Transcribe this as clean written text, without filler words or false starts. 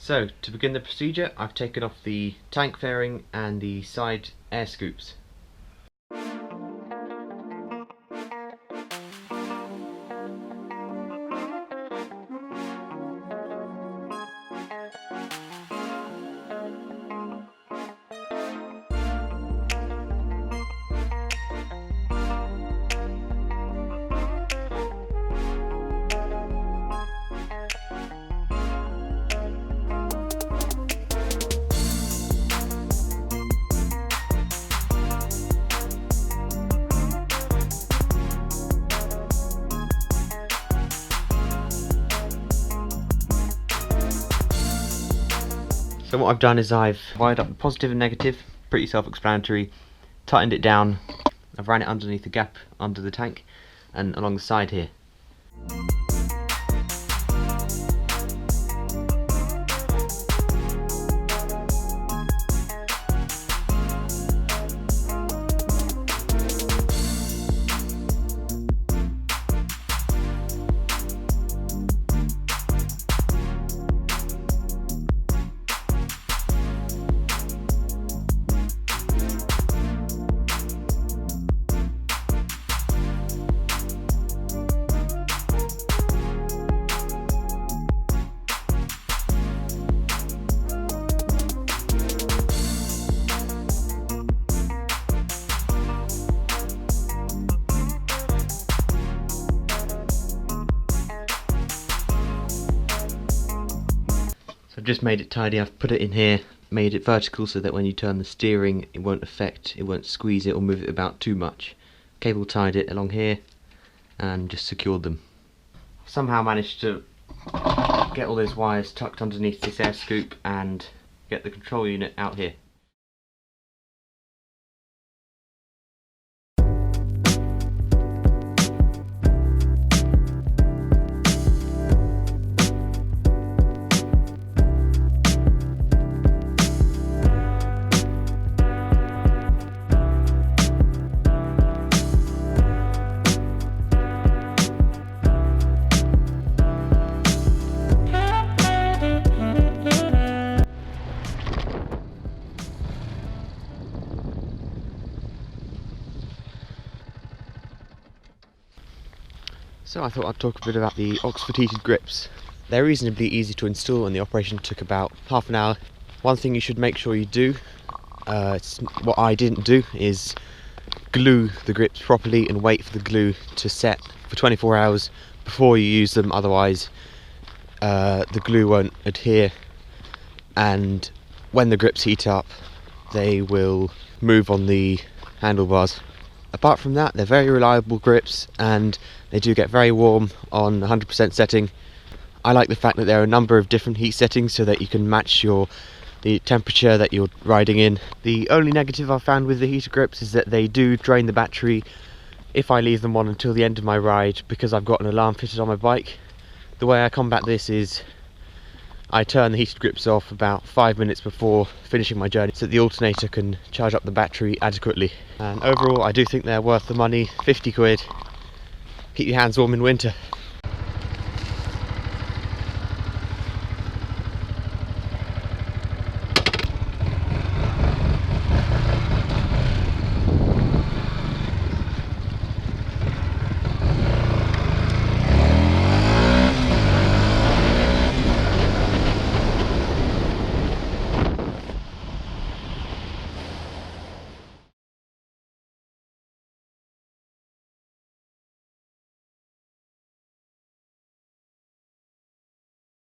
So, to begin the procedure, I've taken off the tank fairing and the side air scoops. So what I've done is I've wired up the positive and negative, pretty self-explanatory, tightened it down, I've ran it underneath the gap under the tank and along the side here. I've just made it tidy. I've put it in here, made it vertical so that when you turn the steering it won't squeeze it or move it about too much. Cable tied it along here and just secured them. Somehow managed to get all those wires tucked underneath this air scoop and get the control unit out here. So I thought I'd talk a bit about the Oxford heated grips. They're reasonably easy to install and the operation took about half an hour. One thing you should make sure you do, what I didn't do, is glue the grips properly and wait for the glue to set for 24 hours before you use them, otherwise the glue won't adhere, and when the grips heat up they will move on the handlebars. Apart from that, they're very reliable grips and they do get very warm on 100% setting. I like the fact that there are a number of different heat settings so that you can match the temperature that you're riding in. The only negative I've found with the heater grips is that they do drain the battery if I leave them on until the end of my ride, because I've got an alarm fitted on my bike. The way I combat this is I turn the heated grips off about 5 minutes before finishing my journey so that the alternator can charge up the battery adequately. And overall I do think they're worth the money, 50 quid. Keep your hands warm in winter.